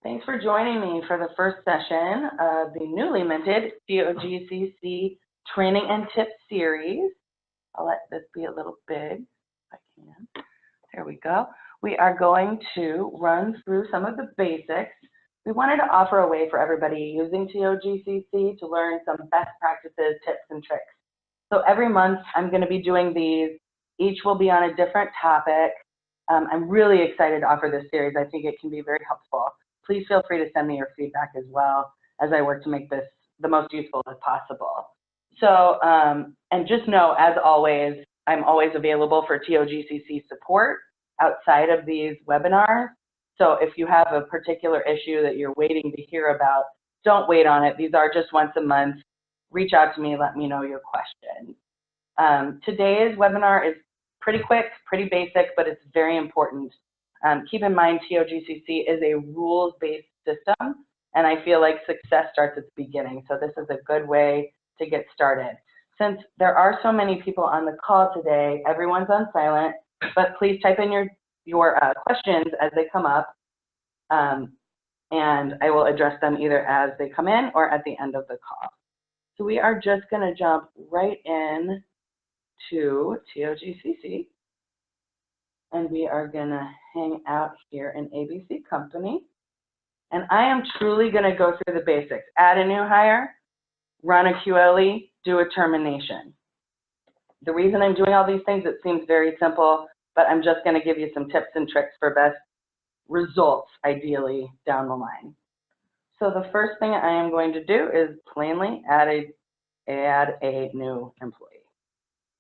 Thanks for joining me for the first session of the newly minted TOGCC Training and Tips series. I'll let this be a little big, if I can. There we go. We are going to run through some of the basics. We wanted to offer a way for everybody using TOGCC to learn some best practices, tips, and tricks. So every month I'm going to be doing these. Each will be on a different topic. I'm really excited to offer this series. I think it can be very helpful. Please feel free to send me your feedback as well as I work to make this the most useful as possible. So, and just know, as always, I'm always available for TOGCC support outside of these webinars. So if you have a particular issue that you're waiting to hear about, don't wait on it. These are just once a month. Reach out to me, let me know your questions. Today's webinar is pretty quick, pretty basic, but it's very important. Keep in mind, TOGCC is a rules-based system, and I feel like success starts at the beginning. So this is a good way to get started. Since there are so many people on the call today, everyone's on silent, but please type in your questions as they come up, and I will address them either as they come in or at the end of the call. So we are just going to jump right in to TOGCC, and we are going to hang out here in ABC Company. And I am truly going to go through the basics. Add a new hire, run a QLE, do a termination. The reason I'm doing all these things, it seems very simple, but I'm just going to give you some tips and tricks for best results, ideally, down the line. So the first thing I am going to do is plainly add a new employee.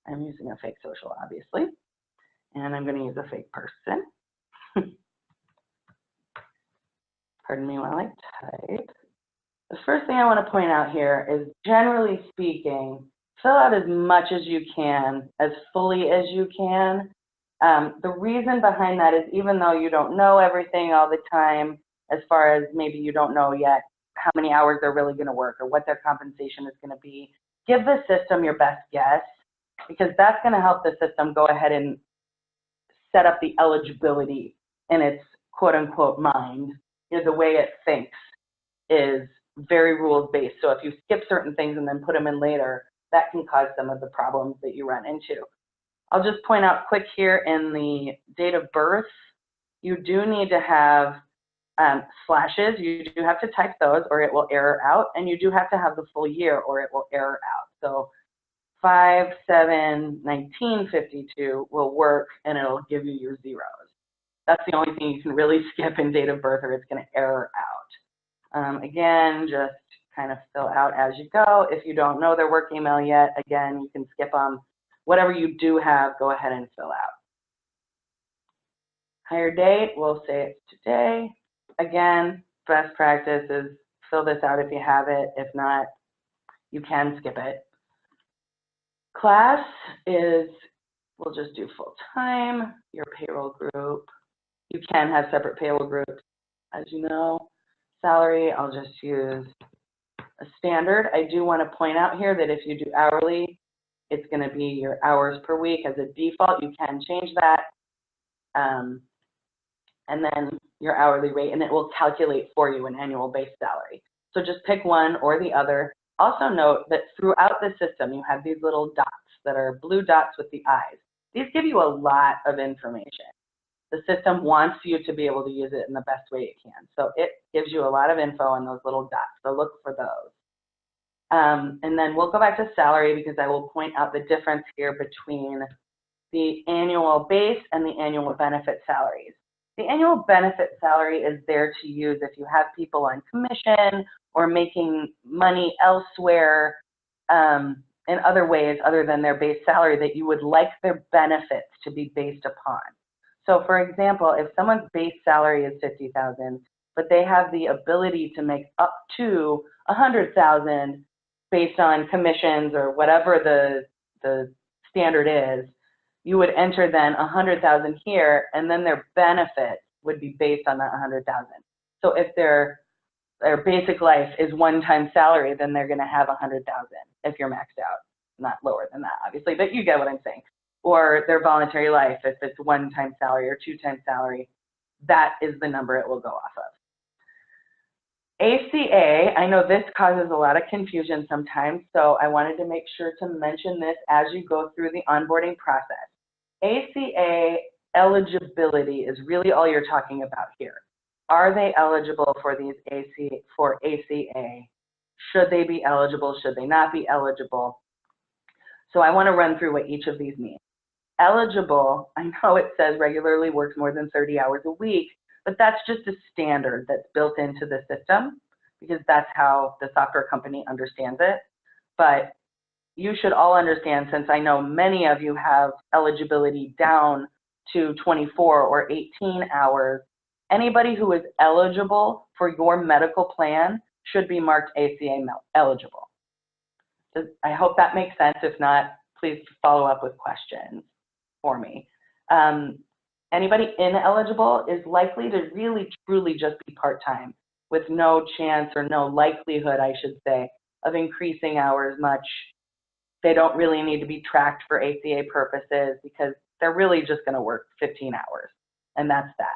I'm using a fake social, obviously, and I'm going to use a fake person. Pardon me while I type. The first thing I want to point out here is, generally speaking, fill out as much as you can, as fully as you can. The reason behind that is, even though you don't know everything all the time, as far as maybe you don't know yet how many hours they're really going to work or what their compensation is going to be, give the system your best guess, because that's going to help the system go ahead and set up the eligibility in its quote-unquote mind. The way it thinks is very rules-based. So if you skip certain things and then put them in later, that can cause some of the problems that you run into. I'll just point out quick here, in the date of birth, you do need to have slashes. You do have to type those or it will error out, and you do have to have the full year or it will error out. So 5/7/1952 will work, and it'll give you your zeros. That's the only thing you can really skip in date of birth, or it's going to error out. Again, just kind of fill out as you go. If you don't know their work email yet, again, you can skip them. Whatever you do have, go ahead and fill out. Hire date, we'll say it's today. Again, best practice is fill this out if you have it. If not, you can skip it. Class is, we'll just do full-time. Your payroll group, you can have separate payroll groups, as you know. Salary, I'll just use a standard. I do want to point out here that if you do hourly, it's going to be your hours per week as a default. You can change that. And then your hourly rate, and it will calculate for you an annual base salary. So just pick one or the other. Also note that throughout the system, you have these little dots that are blue dots with the eyes. These give you a lot of information. The system wants you to be able to use it in the best way it can. So it gives you a lot of info on those little dots, so look for those. And then we'll go back to salary, because I will point out the difference here between the annual base and the annual benefit salaries. The annual benefit salary is there to use if you have people on commission or making money elsewhere in other ways other than their base salary that you would like their benefits to be based upon. So for example, if someone's base salary is $50,000, but they have the ability to make up to $100,000 based on commissions or whatever the standard is, you would enter then $100,000 here, and then their benefits would be based on that $100,000. So if their basic life is one-time salary, then they're going to have $100,000 if you're maxed out, not lower than that, obviously, but you get what I'm saying. Or their voluntary life, if it's one-time salary or two-time salary, that is the number it will go off of. ACA, I know this causes a lot of confusion sometimes, so I wanted to make sure to mention this as you go through the onboarding process. ACA eligibility is really all you're talking about here. Are they eligible for these ACA? Should they be eligible? Should they not be eligible? So I want to run through what each of these mean. Eligible, I know it says regularly works more than 30 hours a week, but that's just a standard that's built into the system because that's how the software company understands it. But you should all understand, since I know many of you have eligibility down to 24 or 18 hours, anybody who is eligible for your medical plan should be marked ACA eligible. I hope that makes sense. If not, please follow up with questions for me. Anybody ineligible is likely to really truly just be part-time with no chance or no likelihood, I should say, of increasing hours much. They don't really need to be tracked for ACA purposes because they're really just going to work 15 hours, and that's that.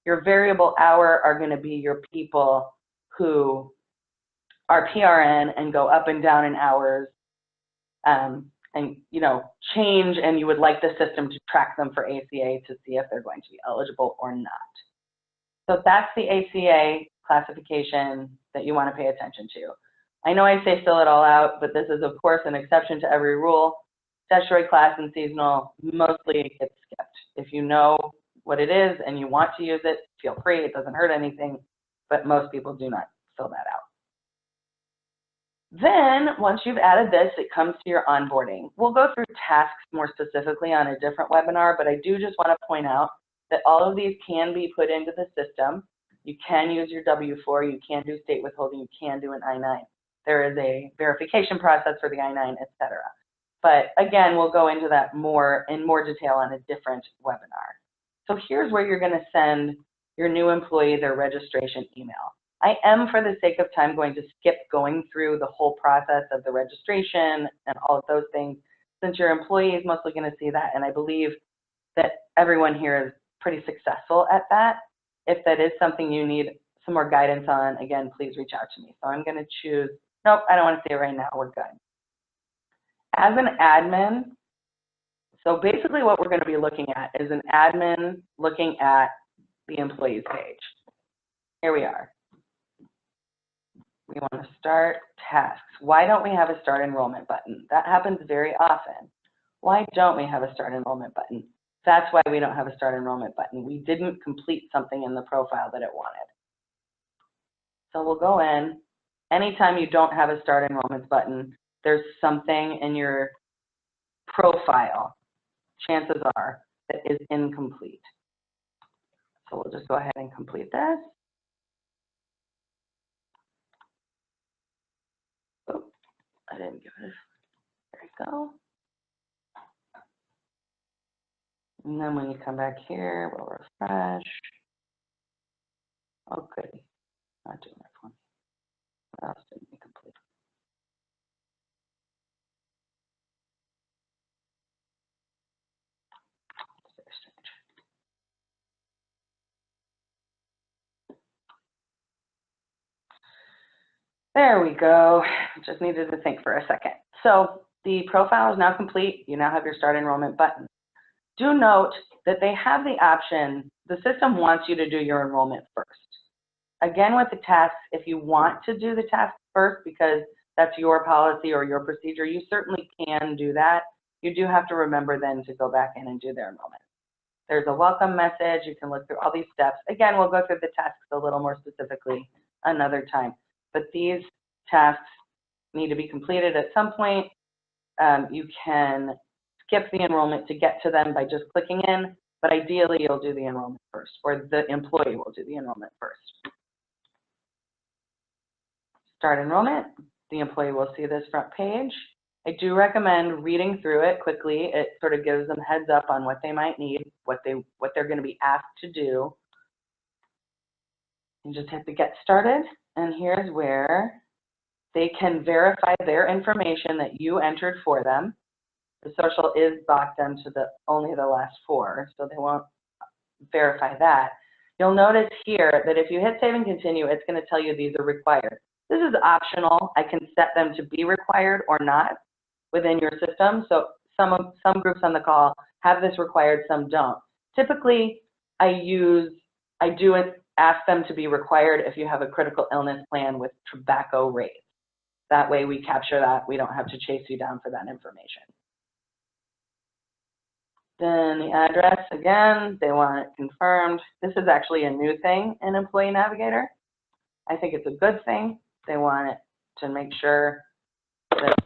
Your variable hour are going to be your people who are PRN and go up and down in hours and change, and you would like the system to track them for ACA to see if they're going to be eligible or not. So that's the ACA classification that you want to pay attention to. I know I say fill it all out, but this is of course an exception to every rule. Statutory class and seasonal mostly gets skipped. If you know what it is and you want to use it, feel free, it doesn't hurt anything, but most people do not fill that out. Then, once you've added this, it comes to your onboarding. We'll go through tasks more specifically on a different webinar, but I do just want to point out that all of these can be put into the system. You can use your W-4, you can do state withholding, you can do an I-9. There is a verification process for the I-9, etc. But again, we'll go into that in more detail on a different webinar. So here's where you're going to send your new employee their registration email. I am, for the sake of time, going to skip going through the whole process of the registration and all of those things, since your employee is mostly going to see that, and I believe that everyone here is pretty successful at that. If that is something you need some more guidance on, again, please reach out to me. So I'm going to choose, nope, I don't want to say it right now, we're good. As an admin, so basically what we're going to be looking at is an admin looking at the employees page. Here we are. We want to start tasks. Why don't we have a start enrollment button? That happens very often. Why don't we have a start enrollment button? That's why we don't have a start enrollment button. We didn't complete something in the profile that it wanted. So we'll go in. Anytime you don't have a start enrollment button, there's something in your profile, chances are, that is incomplete. So we'll just go ahead and complete this. Oh, I didn't give it. There you go. And then when you come back here, we'll refresh. Oh, goody. Not doing that for me. What else didn't we complete? Very strange. There we go. Just needed to think for a second. So the profile is now complete. You now have your start enrollment button. Do note that they have the option, the system wants you to do your enrollment first. Again, with the tasks, if you want to do the tasks first because that's your policy or your procedure, you certainly can do that. You do have to remember then to go back in and do their enrollment. There's a welcome message. You can look through all these steps. Again, we'll go through the tasks a little more specifically another time. But these tasks need to be completed at some point. You can skip the enrollment to get to them by just clicking in, but ideally you'll do the enrollment first, or the employee will do the enrollment first. Start enrollment, the employee will see this front page. I do recommend reading through it quickly. It sort of gives them heads up on what they might need, what they're going to be asked to do. You just hit the get started, and here's where they can verify their information that you entered for them. The social is boxed into only the last 4, so they won't verify that. You'll notice here that if you hit save and continue, it's going to tell you these are required. This is optional. I can set them to be required or not within your system. So some groups on the call have this required, some don't. Typically, I do ask them to be required if you have a critical illness plan with tobacco rates. That way we capture that. We don't have to chase you down for that information. Then the address, again, they want it confirmed. This is actually a new thing in Employee Navigator. I think it's a good thing. They want it to make sure that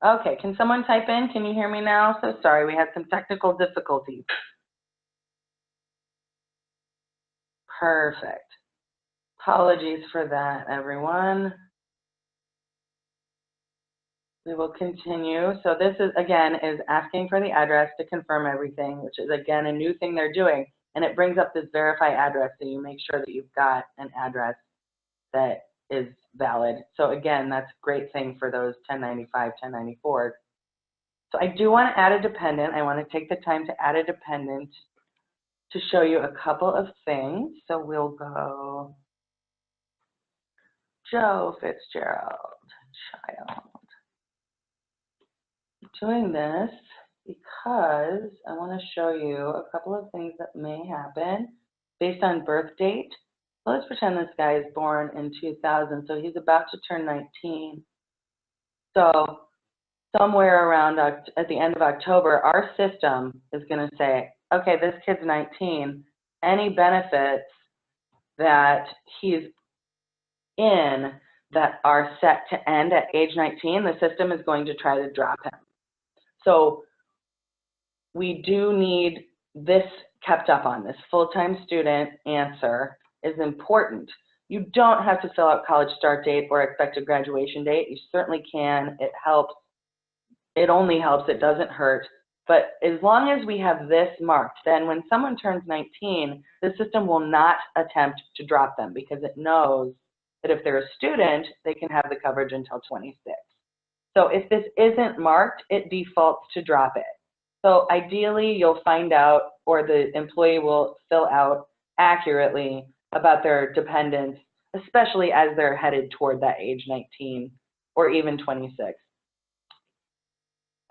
okay, can someone type in? Can you hear me now? So sorry, we had some technical difficulties. Perfect. Apologies for that, everyone. We will continue. So this is, again, is asking for the address to confirm everything, which is, again, a new thing they're doing. And it brings up this verify address, so you make sure that you've got an address that is valid. So again, that's a great thing for those 1095, 1094s. So I do want to add a dependent. I want to take the time to add a dependent to show you a couple of things. So we'll go Joe Fitzgerald, child. I'm doing this because I want to show you a couple of things that may happen based on birth date. So let's pretend this guy is born in 2000, so he's about to turn 19. So somewhere around at the end of October, our system is going to say, okay, this kid's 19. Any benefits that he's in that are set to end at age 19, the system is going to try to drop him. So we do need this kept up on. This full-time student answer is important. You don't have to fill out college start date or expected graduation date. You certainly can. It helps. It only helps. It doesn't hurt. But as long as we have this marked, then when someone turns 19, the system will not attempt to drop them because it knows that if they're a student, they can have the coverage until 26. So if this isn't marked, it defaults to drop it. So ideally, you'll find out, or the employee will fill out accurately about their dependents, especially as they're headed toward that age 19 or even 26.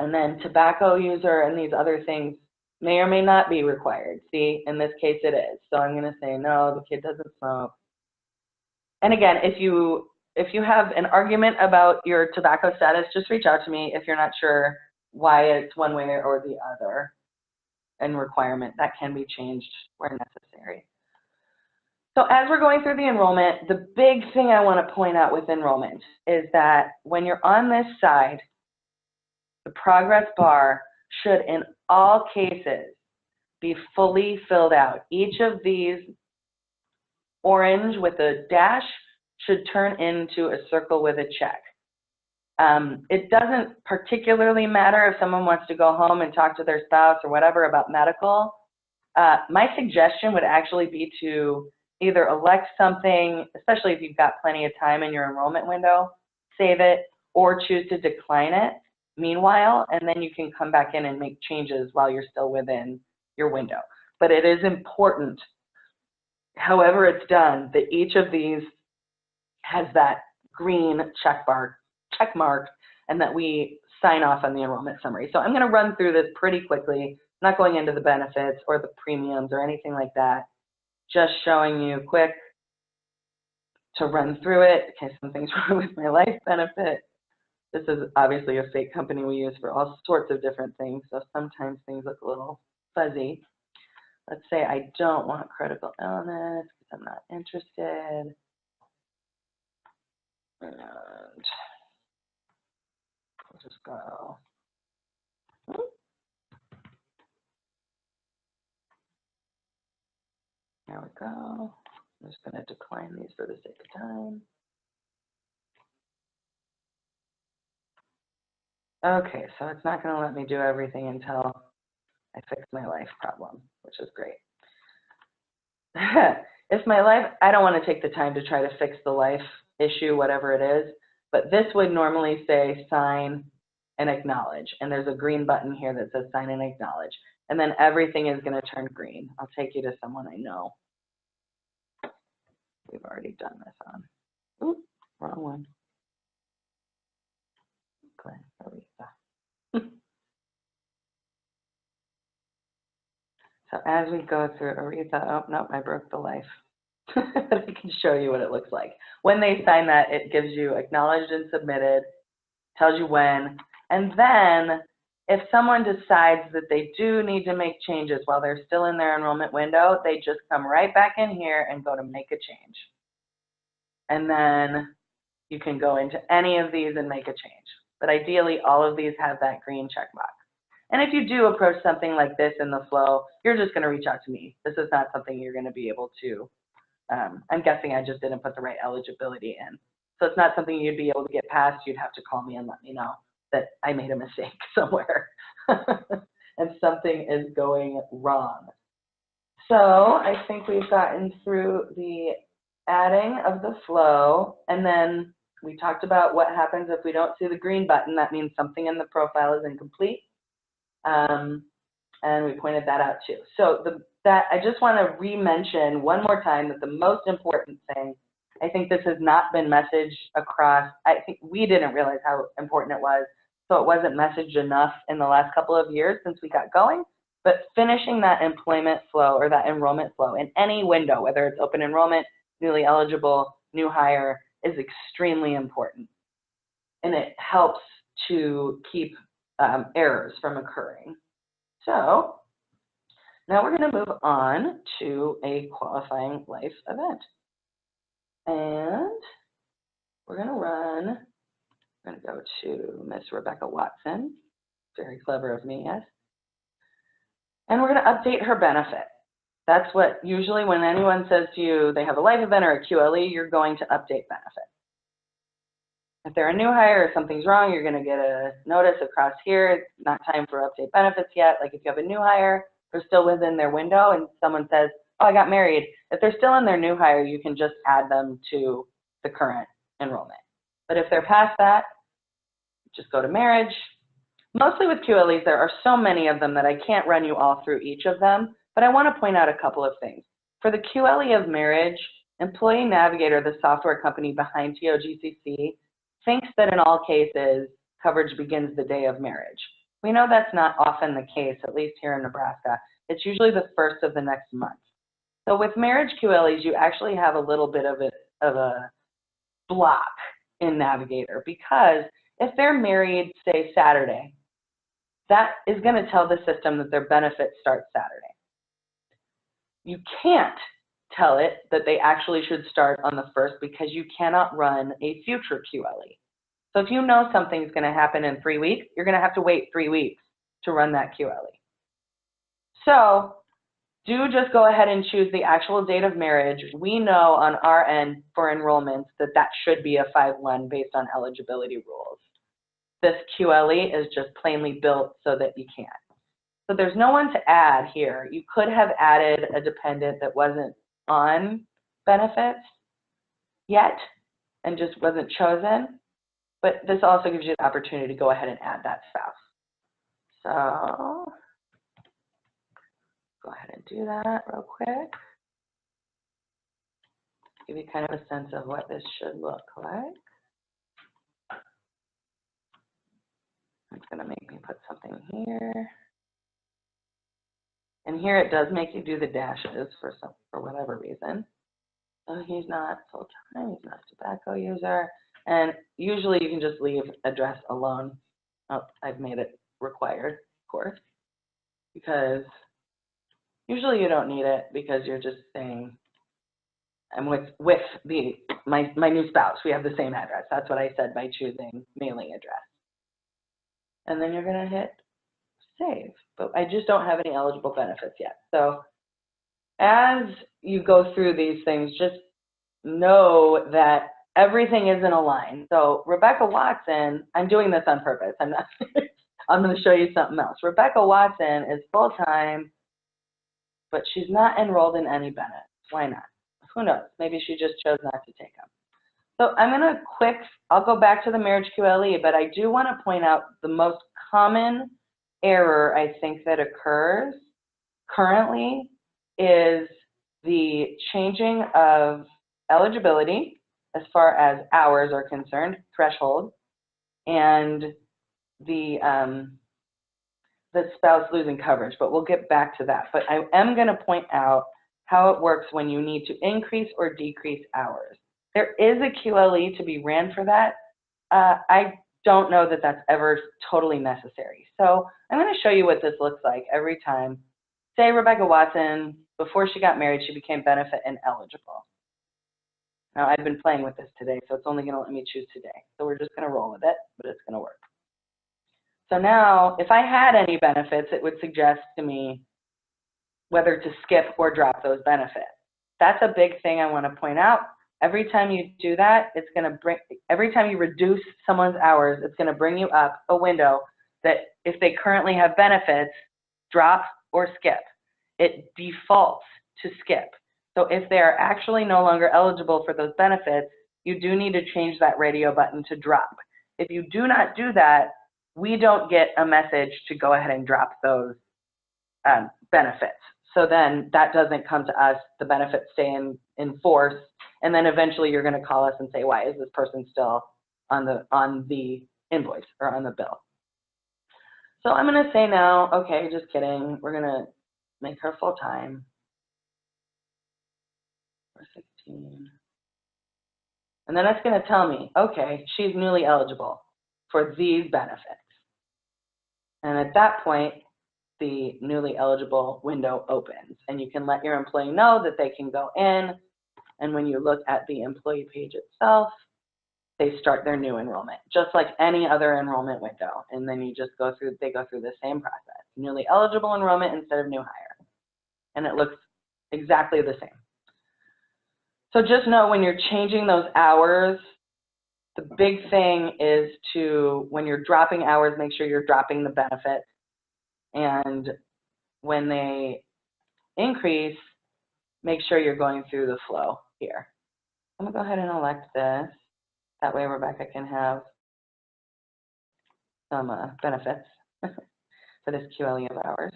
And then tobacco user and these other things may or may not be required. See, in this case it is. So I'm going to say, no, the kid doesn't smoke. And again, if you have an argument about your tobacco status, just reach out to me if you're not sure why it's one way or the other and requirement. That can be changed where necessary. So as we're going through the enrollment, the big thing I want to point out with enrollment is that when you're on this side, the progress bar should in all cases be fully filled out. Each of these orange with a dash should turn into a circle with a check. It doesn't particularly matter if someone wants to go home and talk to their spouse or whatever about medical. My suggestion would actually be to either elect something, especially if you've got plenty of time in your enrollment window, save it, or choose to decline it meanwhile, and then you can come back in and make changes while you're still within your window. But it is important, however it's done, that each of these has that green check mark, and that we sign off on the enrollment summary. So I'm going to run through this pretty quickly, not going into the benefits or the premiums or anything like that, just showing you quick to run through it in case something's wrong with my life benefit. This is obviously a fake company we use for all sorts of different things, so sometimes things look a little fuzzy. Let's say I don't want critical illness because I'm not interested. And we'll just go. There we go. I'm just going to decline these for the sake of time. Okay, so it's not going to let me do everything until I fix my life problem, which is great. If my life, I don't want to take the time to try to fix the life issue, whatever it is, but this would normally say sign and acknowledge. And there's a green button here that says sign and acknowledge. And then everything is going to turn green. I'll take you to someone I know. We've already done this on. Ooh, wrong one. Okay, Aretha. So as we go through Aretha, oh, nope, I broke the life. But I can show you what it looks like. When they sign that, it gives you acknowledged and submitted, tells you when, and then if someone decides that they do need to make changes while they're still in their enrollment window, they just come right back in here and go to make a change. And then you can go into any of these and make a change. But ideally, all of these have that green check box. And if you do approach something like this in the flow, you're just going to reach out to me. This is not something you're going to be able to, I'm guessing I just didn't put the right eligibility in. So it's not something you'd be able to get past. You'd have to call me and let me know that I made a mistake somewhere and something is going wrong. So I think we've gotten through the adding of the flow, and then we talked about what happens if we don't see the green button. That means something in the profile is incomplete. And we pointed that out too. So I just want to re-mention one more time that the most important thing, I think this has not been messaged across, I think we didn't realize how important it was, so it wasn't messaged enough in the last couple of years since we got going, but finishing that employment flow or that enrollment flow in any window, whether it's open enrollment, newly eligible, new hire, is extremely important. And it helps to keep errors from occurring. So now we're going to move on to a qualifying life event. And we're going to go to Miss Rebecca Watson. Very clever of me, yes. And we're going to update her benefit. That's what usually when anyone says to you they have a life event or a QLE, you're going to update benefit. If they're a new hire or something's wrong, you're going to get a notice across here. It's not time for update benefits yet. Like if you have a new hire, they're still within their window and someone says, oh, I got married. If they're still in their new hire, you can just add them to the current enrollment. But if they're past that, just go to marriage. Mostly with QLEs, there are so many of them that I can't run you all through each of them, but I want to point out a couple of things. For the QLE of marriage, Employee Navigator, the software company behind TOGCC, thinks that in all cases, coverage begins the day of marriage. We know that's not often the case, at least here in Nebraska. It's usually the first of the next month. So with marriage QLEs, you actually have a little bit of a block in Navigator, because if they're married, say Saturday, that is going to tell the system that their benefits start Saturday. You can't tell it that they actually should start on the 1st because you cannot run a future QLE. So if you know something's going to happen in 3 weeks, you're going to have to wait 3 weeks to run that QLE. So do just go ahead and choose the actual date of marriage. We know on our end for enrollments that that should be a 5/1 based on eligibility rules. This QLE is just plainly built so that you can't. So there's no one to add here. You could have added a dependent that wasn't on benefits yet and just wasn't chosen, but this also gives you the opportunity to go ahead and add that spouse. So go ahead and do that real quick. Give you kind of a sense of what this should look like. It's going to make me put something here. And here it does make you do the dashes for whatever reason. So he's not full-time, he's not a tobacco user. And usually you can just leave address alone. Oh, I've made it required, of course, because usually you don't need it because you're just saying, I'm with my new spouse. We have the same address. That's what I said by choosing mailing address. And then you're going to hit save. But I just don't have any eligible benefits yet. So as you go through these things, just know that everything is in a line. So Rebecca Watson, I'm doing this on purpose. I'm not. I'm going to show you something else. Rebecca Watson is full-time, but she's not enrolled in any benefits. Why not? Who knows? Maybe she just chose not to take them. So I'm going to I'll go back to the marriage QLE, but I do want to point out the most common error I think that occurs currently is the changing of eligibility as far as hours are concerned, threshold, and the spouse losing coverage, but we'll get back to that. But I am going to point out how it works when you need to increase or decrease hours. There is a QLE to be ran for that. I don't know that that's ever totally necessary. So I'm going to show you what this looks like every time. Say Rebecca Watson, before she got married, she became benefit ineligible. Now I've been playing with this today, so it's only going to let me choose today. So we're just going to roll with it, but it's going to work. So now if I had any benefits, it would suggest to me whether to skip or drop those benefits. That's a big thing I want to point out. Every time you do that, it's going to every time you reduce someone's hours, it's going to bring you up a window that if they currently have benefits, drop or skip. It defaults to skip. So if they are actually no longer eligible for those benefits, you do need to change that radio button to drop. If you do not do that, we don't get a message to go ahead and drop those benefits. So then that doesn't come to us, the benefits stay in force, and then eventually you're going to call us and say, why is this person still on the invoice or on the bill? So I'm going to say now, okay, just kidding, we're going to make her full-time for 16. And then it's going to tell me, okay, she's newly eligible for these benefits. And at that point, the newly eligible window opens, and you can let your employee know that they can go in, and when you look at the employee page itself, they start their new enrollment, just like any other enrollment window. And then you just they go through the same process, newly eligible enrollment instead of new hire. And it looks exactly the same. So just know when you're changing those hours, the big thing is when you're dropping hours, make sure you're dropping the benefits. And when they increase, make sure you're going through the flow here. I'm going to go ahead and elect this. That way Rebecca can have some benefits for this QLE of hours.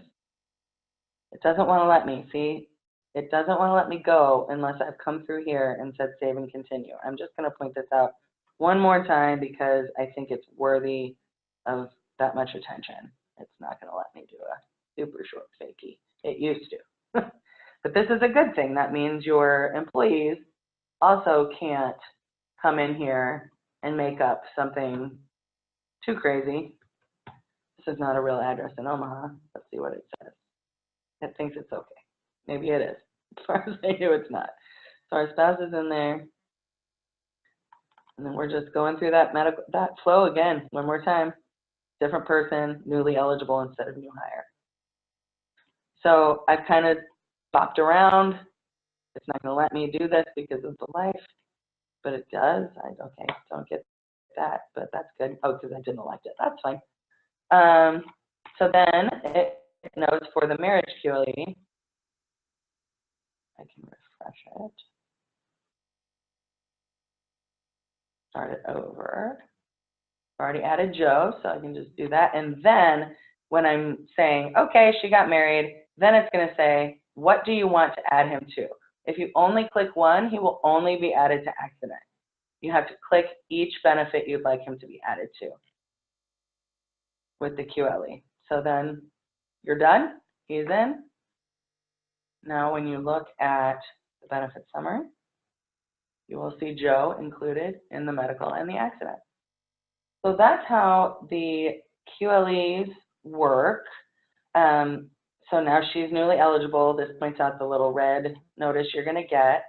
It doesn't want to let me, see? It doesn't want to let me go unless I've come through here and said save and continue. I'm just going to point this out one more time because I think it's worthy of that much attention. It's not going to let me do a super short fakie. It used to. But this is a good thing. That means your employees also can't come in here and make up something too crazy. is not a real address in Omaha. Let's see what it says. It thinks it's okay. Maybe it is. As far as I know, it's not. So our spouse is in there. And then we're just going through that flow again, one more time. Different person, newly eligible instead of new hire. So I've kind of bopped around. It's not going to let me do this because of the life, but it does. Okay, don't get that, but that's good. Oh, because I didn't elect it. That's fine. So then it knows for the marriage QLE. I can refresh it. Start it over. I've already added Joe, so I can just do that. And then when I'm saying, okay, she got married, then it's going to say, what do you want to add him to? If you only click one, he will only be added to accident. You have to click each benefit you'd like him to be added to with the QLE. So then you're done. He's in. Now when you look at the benefit summary, you will see Joe included in the medical and the accident. So that's how the QLEs work. So now she's newly eligible. This points out the little red notice you're going to get.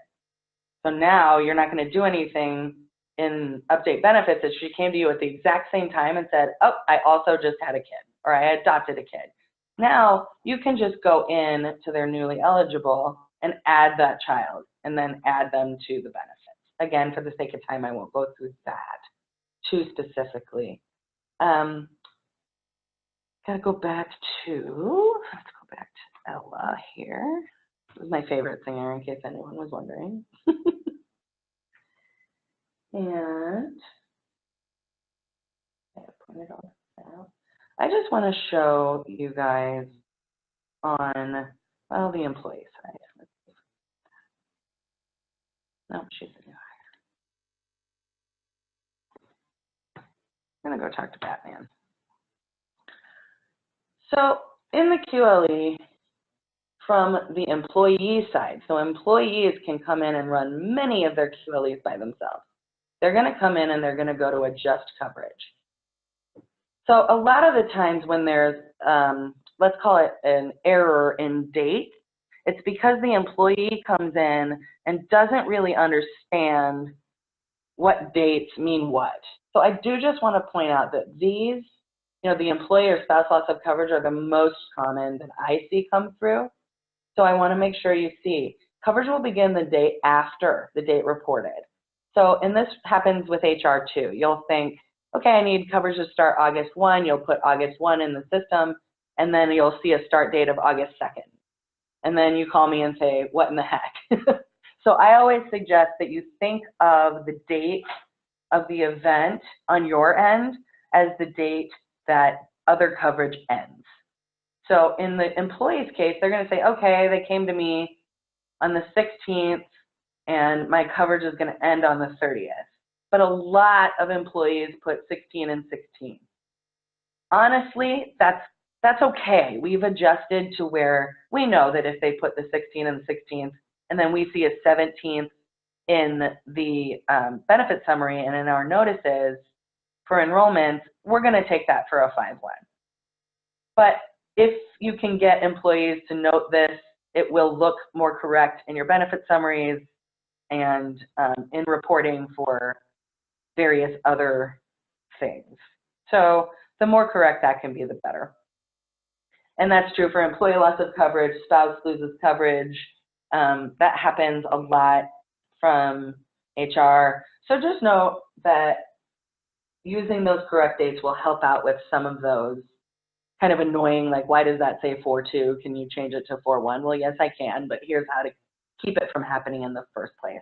So now you're not going to do anything in update benefits if she came to you at the exact same time and said, oh, I also just had a kid, or I adopted a kid. Now you can just go in to their newly eligible and add that child and then add them to the benefits. Again, for the sake of time, I won't go through that too specifically. Gotta go back to, let's go back to Ella here. This is my favorite singer, in case anyone was wondering. And I pointed all this out. I just want to show you guys on, well, the employee side. No, she's a new hire. I'm going to go talk to Batman. So in the QLE, from the employee side, so employees can come in and run many of their QLEs by themselves. They're going to come in and they're going to go to adjust coverage. So a lot of the times when there's, let's call it an error in date, it's because the employee comes in and doesn't really understand what dates mean what. So I do just want to point out that these, the employee or spouse loss of coverage are the most common that I see come through. So I want to make sure you see coverage will begin the day after the date reported. So, and this happens with HR too. You'll think, okay, I need coverage to start August 1. You'll put August 1 in the system, and then you'll see a start date of August 2nd. And then you call me and say, what in the heck? So I always suggest that you think of the date of the event on your end as the date that other coverage ends. So in the employee's case, they're going to say, okay, they came to me on the 16th, and my coverage is going to end on the 30th. But a lot of employees put 16 and 16. Honestly, that's okay. We've adjusted to where we know that if they put the 16 and the 16th, and then we see a 17th in the benefit summary and in our notices for enrollment, we're going to take that for a 5-1. But if you can get employees to note this, it will look more correct in your benefit summaries and in reporting for various other things. So the more correct that can be, the better. And that's true for employee loss of coverage, spouse loses coverage. That happens a lot from HR. So just know that using those correct dates will help out with some of those kind of annoying, like, why does that say 4-2? Can you change it to 4-1? Well, yes, I can, but here's how to keep it from happening in the first place.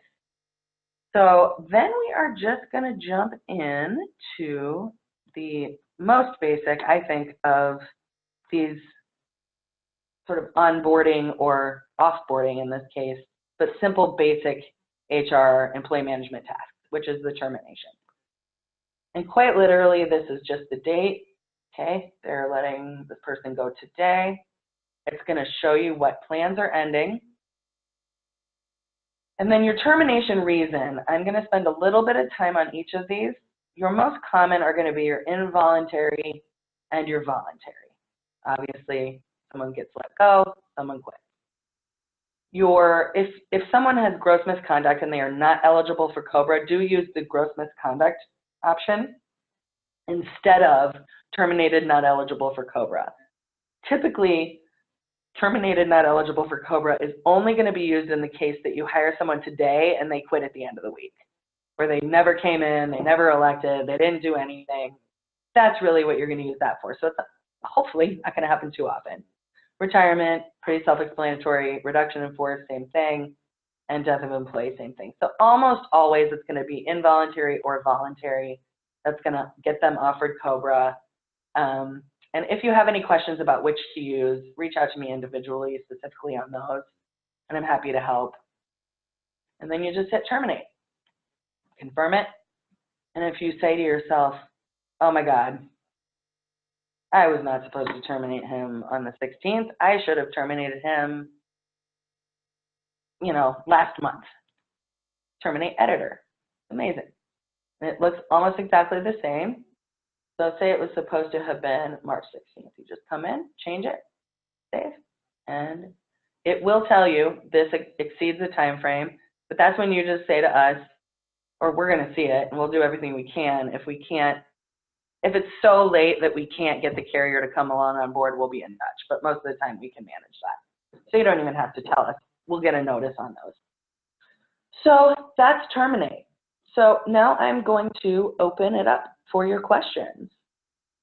So then we are just going to jump in to the most basic, I think, of these sort of onboarding or offboarding in this case, but simple basic HR employee management tasks, which is the termination. And quite literally, this is just the date. Okay, they're letting this person go today. It's going to show you what plans are ending. And then your termination reason, I'm going to spend a little bit of time on each of these. Your most common are going to be your involuntary and you're voluntary. Obviously, someone gets let go, someone quits. If someone has gross misconduct and they are not eligible for COBRA, do use the gross misconduct option instead of terminated, not eligible for COBRA. Typically, terminated, not eligible for COBRA is only going to be used in the case that you hire someone today and they quit at the end of the week, where they never came in, they never elected, they didn't do anything. That's really what you're going to use that for. So it's hopefully not going to happen too often. Retirement, pretty self-explanatory. Reduction in force, same thing. And death of employee, same thing. So almost always it's going to be involuntary or voluntary. That's going to get them offered COBRA. And if you have any questions about which to use, reach out to me individually, specifically on those, and I'm happy to help. And then you just hit terminate. Confirm it. And if you say to yourself, oh my God, I was not supposed to terminate him on the 16th. I should have terminated him, last month. Terminate editor. Amazing. And it looks almost exactly the same. So say it was supposed to have been March 16th. You just come in, change it, save, and it will tell you this exceeds the time frame, but that's when you just say to us, or we're going to see it, and we'll do everything we can. If it's so late that we can't get the carrier to come along on board, we'll be in touch, but most of the time we can manage that. So you don't even have to tell us. We'll get a notice on those. So that's terminate. So now I'm going to open it up for your questions.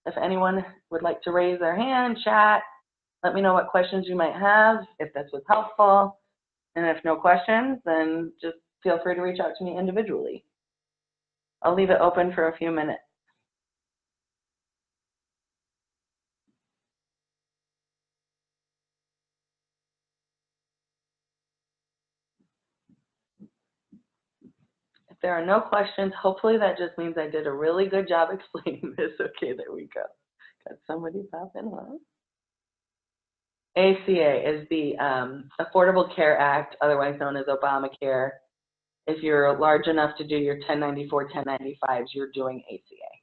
If anyone would like to raise their hand, chat, let me know what questions you might have, if this was helpful. And if no questions, then just feel free to reach out to me individually. I'll leave it open for a few minutes. If there are no questions, hopefully that just means I did a really good job explaining this. Okay, there we go. Got somebody popping up. ACA is the Affordable Care Act, otherwise known as Obamacare. If you're large enough to do your 1094, 1095s, you're doing ACA.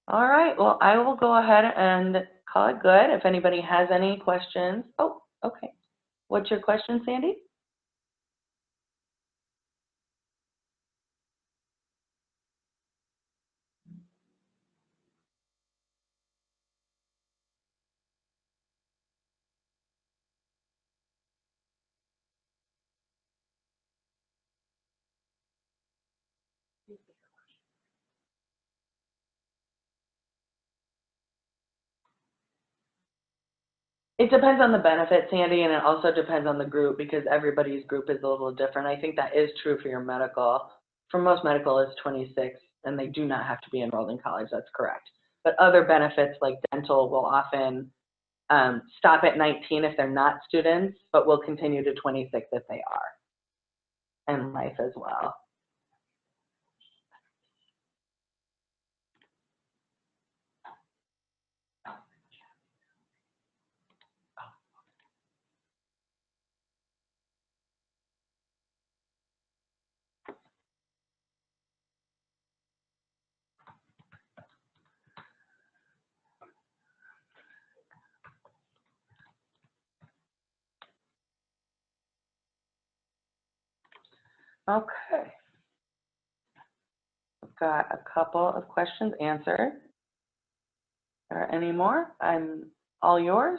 All right, well, I will go ahead and call it good. If anybody has any questions. Oh, okay. What's your question, Sandy? It depends on the benefit, Sandy, and it also depends on the group because everybody's group is a little different. I think that is true for your medical. For most medical, it's 26, and they do not have to be enrolled in college. That's correct. But other benefits like dental will often stop at 19 if they're not students, but will continue to 26 if they are, and life as well. Okay. I've got a couple of questions answered. Are there any more? I'm all yours.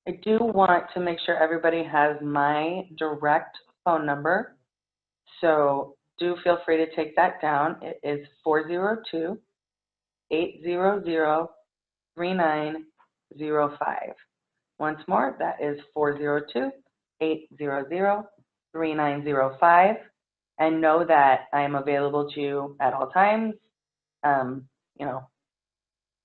I do want to make sure everybody has my direct phone number. So do feel free to take that down. It is 402-800-3905. Once more, that is 402-800-3905. and know that I am available to you at all times, you know,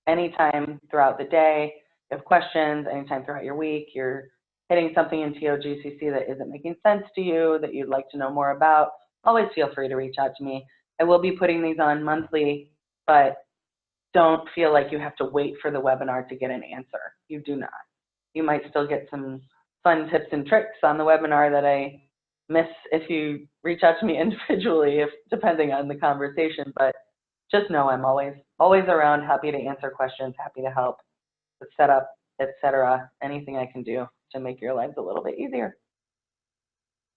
anytime throughout the day. If you have questions, anytime throughout your week, you're hitting something in TOGCC that isn't making sense to you, that you'd like to know more about, always feel free to reach out to me. I will be putting these on monthly, but don't feel like you have to wait for the webinar to get an answer. You do not. You might still get some fun tips and tricks on the webinar that I miss if you reach out to me individually, depending on the conversation, but just know I'm always around, happy to answer questions, happy to help with setup, etc. Anything I can do to make your lives a little bit easier.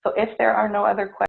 So if there are no other questions,